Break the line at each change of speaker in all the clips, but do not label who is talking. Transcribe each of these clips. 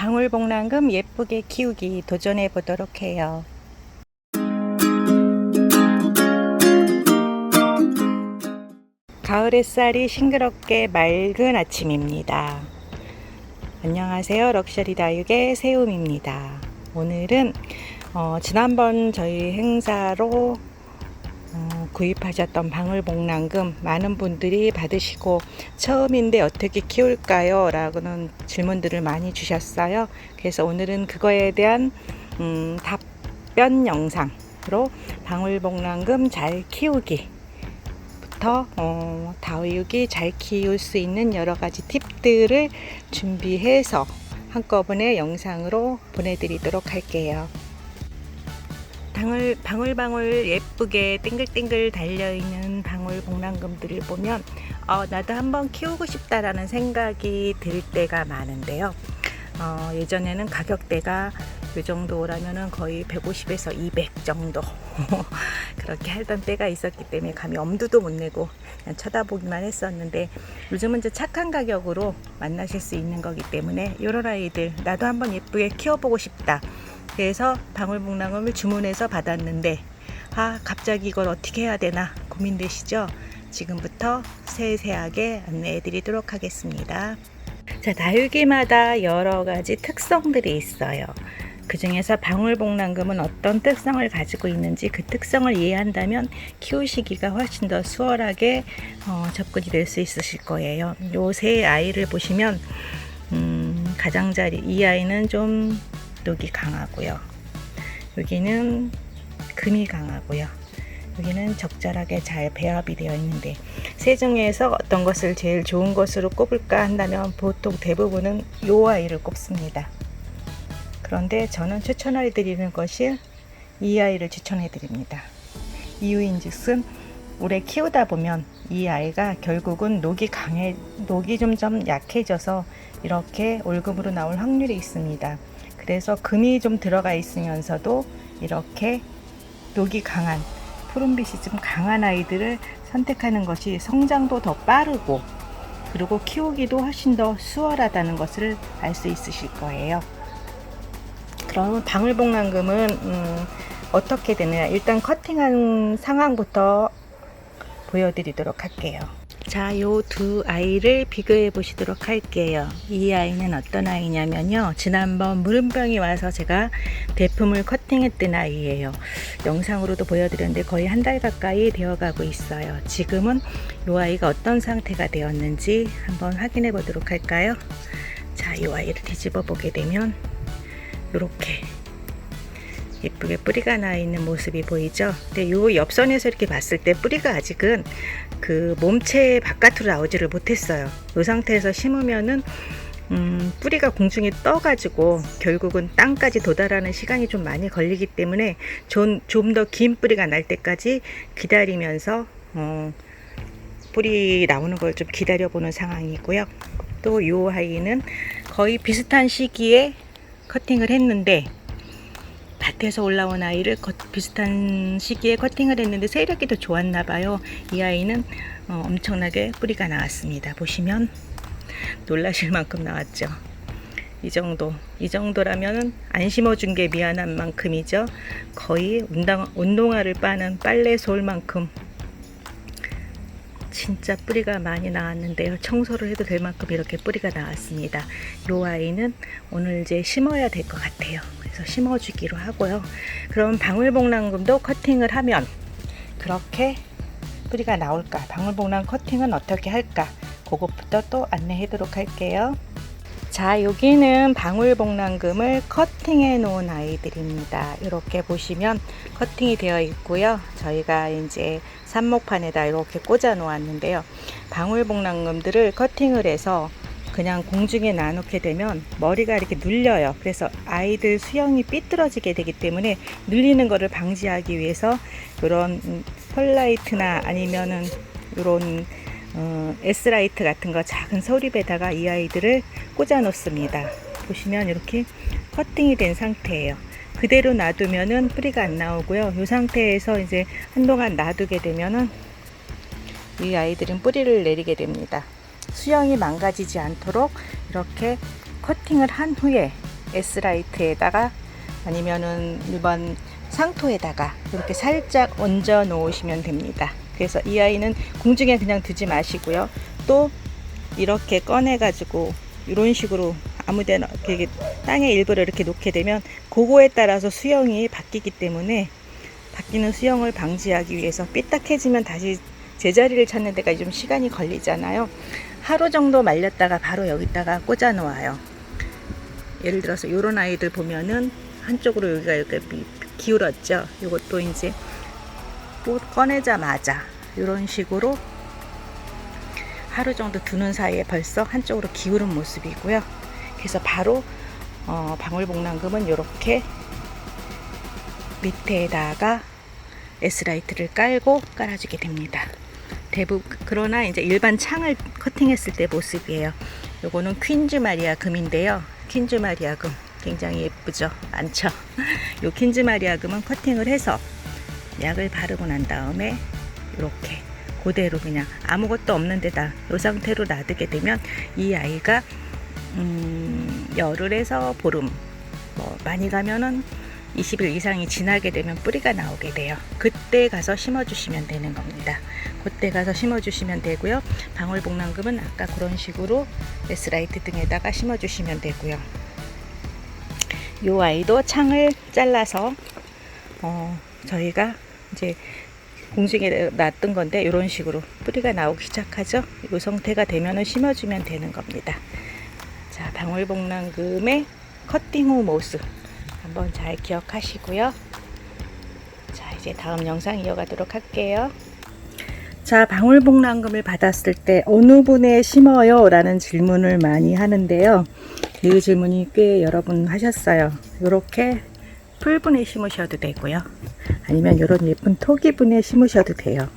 방울복랑금 예쁘게 키우기 도전해 보도록 해요. 가을 햇살이 싱그럽게 맑은 아침입니다. 안녕하세요. 럭셔리 다육의 세움입니다. 오늘은 지난번 저희 행사로 구입하셨던 방울복랑금 많은 분들이 받으시고 처음인데 어떻게 키울까요? 라고는 질문들을 많이 주셨어요. 그래서 오늘은 그거에 대한 답변 영상으로 방울복랑금 잘 키우기 부터 다육이 잘 키울 수 있는 여러 가지 팁들을 준비해서 한꺼번에 영상으로 보내드리도록 할게요. 방울방울 예쁘게 땡글땡글 달려있는 방울복랑금들을 보면 나도 한번 키우고 싶다라는 생각이 들 때가 많은데요. 예전에는 가격대가 이 정도라면은 거의 150에서 200 정도 그렇게 하던 때가 있었기 때문에 감히 엄두도 못 내고 그냥 쳐다보기만 했었는데, 요즘은 이제 착한 가격으로 만나실 수 있는 거기 때문에 이런 아이들 나도 한번 예쁘게 키워보고 싶다. 그래서 방울복랑금을 주문해서 받았는데 갑자기 이걸 어떻게 해야 되나 고민되시죠? 지금부터 세세하게 안내해 드리도록 하겠습니다. 자, 다육이마다 여러 가지 특성들이 있어요. 그 중에서 방울복랑금은 어떤 특성을 가지고 있는지 그 특성을 이해한다면 키우시기가 훨씬 더 수월하게 접근이 될 수 있으실 거예요. 요 세 아이를 보시면 가장자리 이 아이는 좀 녹이 강하고요. 여기는 금이 강하고요. 여기는 적절하게 잘 배합이 되어 있는데, 세 중에서 어떤 것을 제일 좋은 것으로 꼽을까 한다면 보통 대부분은 이 아이를 꼽습니다. 그런데 저는 추천해 드리는 것이 이 아이를 추천해 드립니다. 이유인즉슨 오래 키우다 보면 이 아이가 결국은 녹이 좀 약해져서 이렇게 올금으로 나올 확률이 있습니다. 그래서 금이 좀 들어가 있으면서도 이렇게 녹이 강한, 푸른빛이 좀 강한 아이들을 선택하는 것이 성장도 더 빠르고 그리고 키우기도 훨씬 더 수월하다는 것을 알 수 있으실 거예요. 그럼 방울복랑금은 어떻게 되느냐, 일단 커팅한 상황부터 보여드리도록 할게요. 자, 요 두 아이를 비교해 보시도록 할게요. 이 아이는 어떤 아이냐면요, 지난번 물음병이 와서 제가 대품을 커팅했던 아이예요. 영상으로도 보여드렸는데 거의 한 달 가까이 되어 가고 있어요. 지금은 요 아이가 어떤 상태가 되었는지 한번 확인해 보도록 할까요? 자, 요 아이를 뒤집어 보게 되면 이렇게 예쁘게 뿌리가 나 있는 모습이 보이죠. 근데 요 옆선에서 이렇게 봤을 때 뿌리가 아직은 그 몸체 바깥으로 나오지를 못했어요. 이 상태에서 심으면은 뿌리가 공중에 떠가지고 결국은 땅까지 도달하는 시간이 좀 많이 걸리기 때문에 좀 더 긴 뿌리가 날 때까지 기다리면서 뿌리 나오는 걸 좀 기다려 보는 상황이고요. 또 이 아이는 거의 비슷한 시기에 커팅을 했는데, 밭에서 올라온 아이를 비슷한 시기에 커팅을 했는데 세력이 더 좋았나 봐요. 이 아이는 엄청나게 뿌리가 나왔습니다. 보시면 놀라실 만큼 나왔죠. 이 정도라면 안 심어준 게 미안한 만큼이죠. 거의 운동화를 빠는 빨래 솔만큼 진짜 뿌리가 많이 나왔는데요. 청소를 해도 될 만큼 이렇게 뿌리가 나왔습니다. 이 아이는 오늘 이제 심어야 될 것 같아요. 그래서 심어주기로 하고요. 그럼 방울복랑금도 커팅을 하면 그렇게 뿌리가 나올까? 방울복랑 커팅은 어떻게 할까? 그것부터 또 안내하도록 할게요. 자, 여기는 방울복랑금을 커팅해 놓은 아이들입니다. 이렇게 보시면 커팅이 되어 있고요. 저희가 이제 삽목판에다 이렇게 꽂아 놓았는데요. 방울복랑금들을 커팅을 해서 그냥 공중에 놔놓게 되면 머리가 이렇게 눌려요. 그래서 아이들 수영이 삐뚤어지게 되기 때문에 눌리는 것을 방지하기 위해서 이런 펄라이트나 아니면은 이런 S라이트 같은 거 작은 서립에다가 이 아이들을 꽂아 놓습니다. 보시면 이렇게 커팅이 된 상태예요. 그대로 놔두면은 뿌리가 안 나오고요. 이 상태에서 이제 한동안 놔두게 되면은 이 아이들은 뿌리를 내리게 됩니다. 수영이 망가지지 않도록 이렇게 커팅을 한 후에 S라이트에다가 아니면은 일반 상토에다가 이렇게 살짝 얹어 놓으시면 됩니다. 그래서 이 아이는 공중에 그냥 두지 마시고요. 또 이렇게 꺼내 가지고 이런 식으로 아무데나 이렇게 땅에 일부러 이렇게 놓게 되면 그거에 따라서 수영이 바뀌기 때문에 바뀌는 수영을 방지하기 위해서 삐딱해지면 다시 제자리를 찾는 데가 좀 시간이 걸리잖아요. 하루 정도 말렸다가 바로 여기다가 꽂아 놓아요. 예를 들어서 이런 아이들 보면은 한쪽으로 여기가 이렇게 기울었죠. 이것도 이제 꺼내자마자 이런 식으로 하루 정도 두는 사이에 벌써 한쪽으로 기울은 모습이고요. 그래서 바로 방울복랑금은 이렇게 밑에다가 S라이트를 깔아주게 됩니다. 그러나 이제 일반 창을 커팅했을 때 모습이에요. 요거는 퀸즈 마리아 금인데요. 퀸즈 마리아 금 굉장히 예쁘죠? 많죠? 요 퀸즈 마리아 금은 커팅을 해서 약을 바르고 난 다음에 이렇게 그대로 그냥 아무것도 없는 데다 이 상태로 놔두게 되면 이 아이가 열흘에서 보름 많이 가면은 20일 이상이 지나게 되면 뿌리가 나오게 돼요. 그때 가서 심어주시면 되는 겁니다. 그때 가서 심어주시면 되고요. 방울복랑금은 아까 그런 식으로 S라이트 등에다가 심어주시면 되고요. 이 아이도 창을 잘라서 저희가 이제 공중에 놨던 건데 이런 식으로 뿌리가 나오기 시작하죠. 이 상태가 되면은 심어주면 되는 겁니다. 자, 방울복랑금의 커팅 후 모습 한번 잘 기억하시고요. 자, 이제 다음 영상 이어가도록 할게요. 자, 방울복랑금을 받았을 때 어느 분에 심어요? 라는 질문을 많이 하는데요. 이 질문이 꽤 여러 분 하셨어요. 이렇게 풀분에 심으셔도 되고요. 아니면 이런 예쁜 토기분에 심으셔도 돼요.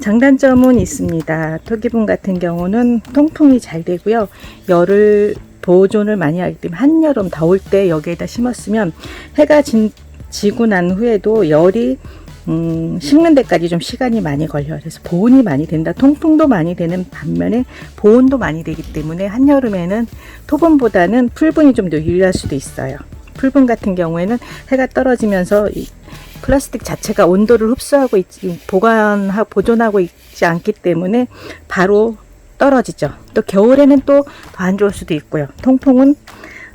장단점은 있습니다. 토기분 같은 경우는 통풍이 잘 되고요. 열을 보존을 많이 하기 때문에 한여름 더울 때 여기에다 심었으면 해가 지고 난 후에도 열이 식는 데까지 좀 시간이 많이 걸려요. 그래서 보온이 많이 된다. 통풍도 많이 되는 반면에 보온도 많이 되기 때문에 한여름에는 토분보다는 풀분이 좀 더 유리할 수도 있어요. 풀분 같은 경우에는 해가 떨어지면서 이 플라스틱 자체가 온도를 흡수하고 보존하고 있지 않기 때문에 바로 떨어지죠. 또 겨울에는 또 더 안 좋을 수도 있고요. 통풍은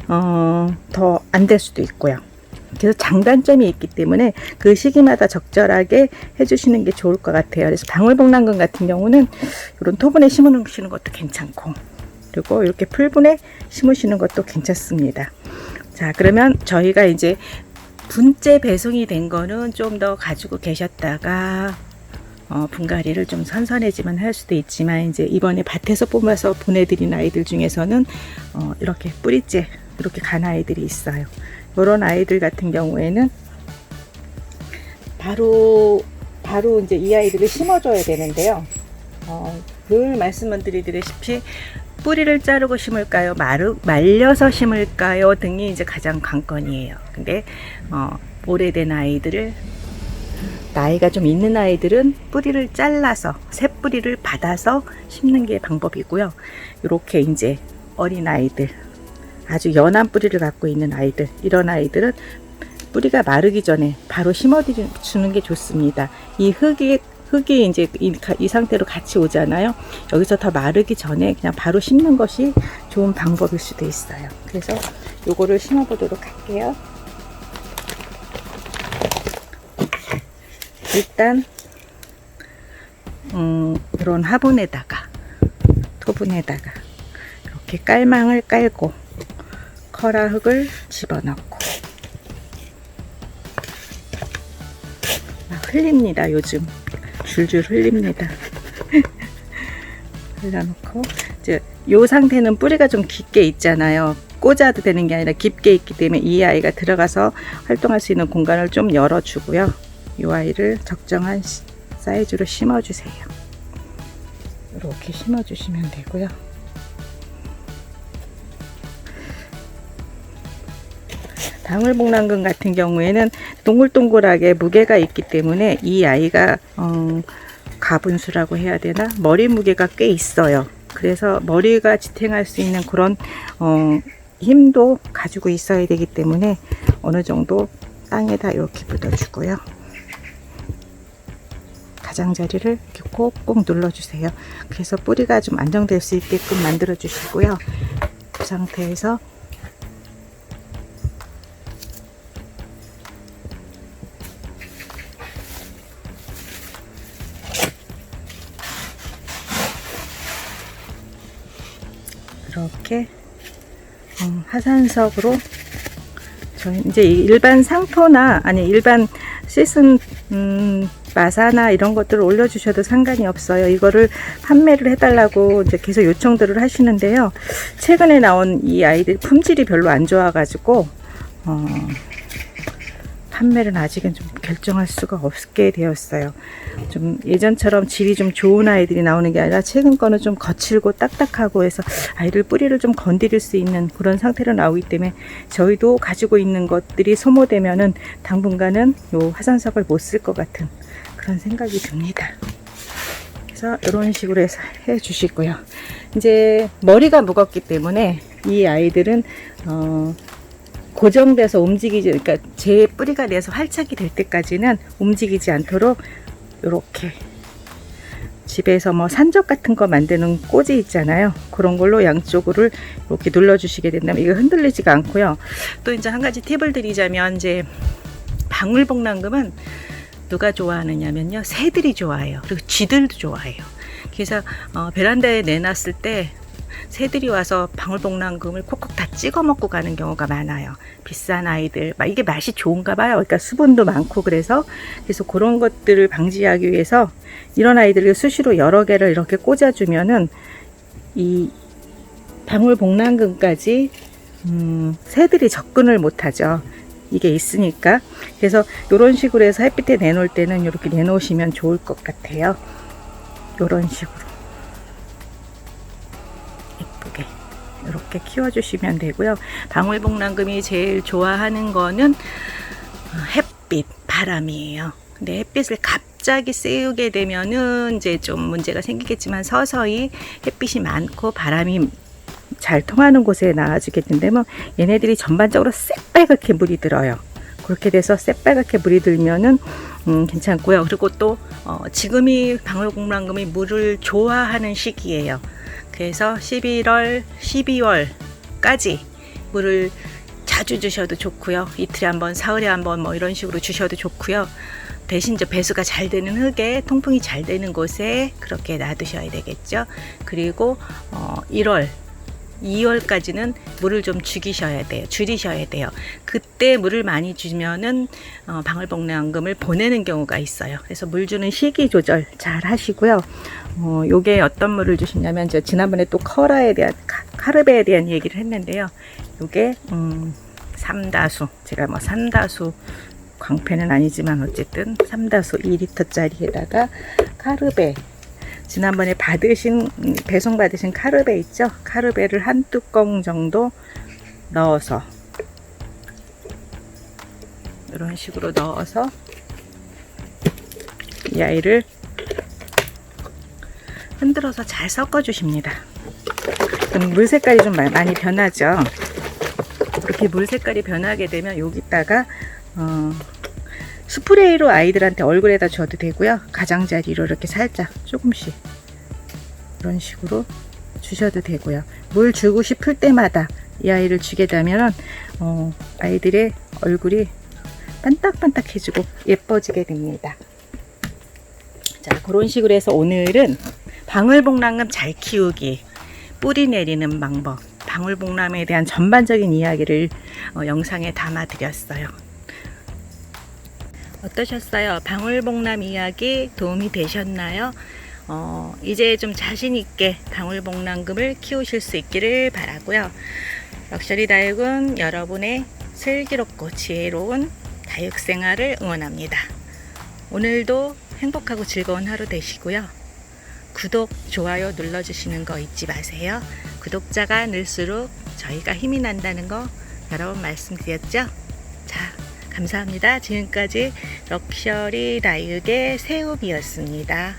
더 안 될 수도 있고요. 그래서 장단점이 있기 때문에 그 시기마다 적절하게 해주시는 게 좋을 것 같아요. 그래서 방울복랑금 같은 경우는 이런 토분에 심으시는 것도 괜찮고, 그리고 이렇게 풀분에 심으시는 것도 괜찮습니다. 자, 그러면 저희가 이제 분재 배송이 된 거는 좀 더 가지고 계셨다가 분갈이를 좀 선선해지만 할 수도 있지만, 이제 이번에 밭에서 뽑아서 보내드린 아이들 중에서는 이렇게 뿌리째 이렇게 간 아이들이 있어요. 이런 아이들 같은 경우에는 바로 이제 이 아이들을 심어줘야 되는데요. 늘 말씀드리다시피 뿌리를 자르고 심을까요? 말려서 심을까요? 등이 이제 가장 관건이에요. 근데 오래된 아이들을, 나이가 좀 있는 아이들은 뿌리를 잘라서 새 뿌리를 받아서 심는 게 방법이고요. 이렇게 이제 어린 아이들, 아주 연한 뿌리를 갖고 있는 아이들, 이런 아이들은 뿌리가 마르기 전에 바로 심어주는 게 좋습니다. 이 흙이 이제 이 상태로 같이 오잖아요. 여기서 더 마르기 전에 그냥 바로 심는 것이 좋은 방법일 수도 있어요. 그래서 요거를 심어 보도록 할게요. 일단 이런 화분에다가 토분에다가 이렇게 깔망을 깔고 커라 흙을 집어넣고, 흘립니다. 요즘 줄줄 흘립니다. 흘려놓고, 이제 요 상태는 뿌리가 좀 깊게 있잖아요. 꽂아도 되는 게 아니라 깊게 있기 때문에 이 아이가 들어가서 활동할 수 있는 공간을 좀 열어주고요. 이 아이를 적정한 사이즈로 심어주세요. 이렇게 심어주시면 되고요. 방울복랑금 같은 경우에는 동글동글하게 무게가 있기 때문에 이 아이가 가분수라고 해야 되나? 머리 무게가 꽤 있어요. 그래서 머리가 지탱할 수 있는 그런 힘도 가지고 있어야 되기 때문에 어느 정도 땅에다 이렇게 묻어주고요. 가장자리를 이렇게 콕콕 눌러주세요. 그래서 뿌리가 좀 안정될 수 있게끔 만들어 주시고요. 그 상태에서 이렇게 화산석으로 저희 이제 일반 상토나 아니 일반 시슨 마사나 이런 것들을 올려주셔도 상관이 없어요. 이거를 판매를 해달라고 이제 계속 요청들을 하시는데요. 최근에 나온 이 아이들 품질이 별로 안 좋아가지고 판매는 아직은 좀 결정할 수가 없게 되었어요. 좀 예전처럼 질이 좀 좋은 아이들이 나오는 게 아니라 최근 거는 좀 거칠고 딱딱하고 해서 아이들 뿌리를 좀 건드릴 수 있는 그런 상태로 나오기 때문에 저희도 가지고 있는 것들이 소모되면은 당분간은 요 화산석을 못 쓸 것 같은 그런 생각이 듭니다. 그래서 이런 식으로 해서 해 주시고요. 이제 머리가 무겁기 때문에 이 아이들은 고정돼서 움직이지, 그러니까 제 뿌리가 내서 활착이 될 때까지는 움직이지 않도록 이렇게 집에서 뭐 산적 같은 거 만드는 꽂이 있잖아요. 그런 걸로 양쪽으로 이렇게 눌러주시게 된다면 이거 흔들리지가 않고요. 또 이제 한 가지 팁을 드리자면 이제 방울복랑금은 누가 좋아하느냐면요, 새들이 좋아해요. 그리고 쥐들도 좋아해요. 그래서 베란다에 내놨을 때 새들이 와서 방울복랑금을 콕콕 다 찍어 먹고 가는 경우가 많아요. 비싼 아이들, 이게 맛이 좋은가 봐요. 그러니까 수분도 많고 그래서 그런 것들을 방지하기 위해서 이런 아이들을 수시로 여러 개를 이렇게 꽂아주면은 이 방울복랑금까지 새들이 접근을 못하죠. 이게 있으니까. 그래서 이런 식으로 해서 햇빛에 내놓을 때는 이렇게 내놓으시면 좋을 것 같아요. 이런 식으로. 이렇게 키워주시면 되고요. 방울복랑금이 제일 좋아하는 거는 햇빛, 바람이에요. 근데 햇빛을 갑자기 쐬우게 되면은 이제 좀 문제가 생기겠지만 서서히 햇빛이 많고 바람이 잘 통하는 곳에 나와주게 된다면 얘네들이 전반적으로 새빨갛게 물이 들어요. 그렇게 돼서 새빨갛게 물이 들면은 괜찮고요. 그리고 또 지금이 방울복랑금이 물을 좋아하는 시기예요. 그래서 11월, 12월까지 물을 자주 주셔도 좋고요. 이틀에 한번, 사흘에 한번 뭐 이런 식으로 주셔도 좋고요. 대신 이제 배수가 잘 되는 흙에, 통풍이 잘 되는 곳에 그렇게 놔두셔야 되겠죠. 그리고 1월, 2월까지는 물을 좀 줄이셔야 돼요. 그때 물을 많이 주면은 방울복랑금을 보내는 경우가 있어요. 그래서 물 주는 시기 조절 잘 하시고요. 요게 어떤 물을 주시냐면 지난번에 또 카르베에 대한 얘기를 했는데요. 요게 삼다수, 제가 뭐 삼다수 광패는 아니지만 어쨌든 삼다수 2리터짜리에다가 카르베, 지난번에 배송 받으신 카르베 있죠? 카르베를 한 뚜껑 정도 넣어서 이런 식으로 넣어서 이 아이를 흔들어서 잘 섞어 주십니다. 그럼 물 색깔이 좀 많이 변하죠. 이렇게 물 색깔이 변하게 되면 여기다가 스프레이로 아이들한테 얼굴에다 줘도 되고요. 가장자리로 이렇게 살짝 조금씩 이런 식으로 주셔도 되고요. 물 주고 싶을 때마다 이 아이를 주게 되면 아이들의 얼굴이 반딱반딱해지고 예뻐지게 됩니다. 자, 그런 식으로 해서 오늘은 방울복랑금 잘 키우기, 뿌리 내리는 방법, 방울복랑금에 대한 전반적인 이야기를 영상에 담아 드렸어요. 어떠셨어요? 방울복람 이야기 도움이 되셨나요? 이제 좀 자신있게 방울복랑금을 키우실 수 있기를 바라고요. 럭셔리 다육은 여러분의 슬기롭고 지혜로운 다육생활을 응원합니다. 오늘도 행복하고 즐거운 하루 되시고요. 구독, 좋아요 눌러주시는 거 잊지 마세요. 구독자가 늘수록 저희가 힘이 난다는 거 여러 번 말씀드렸죠? 자, 감사합니다. 지금까지 럭셔리 다육의 새우비였습니다.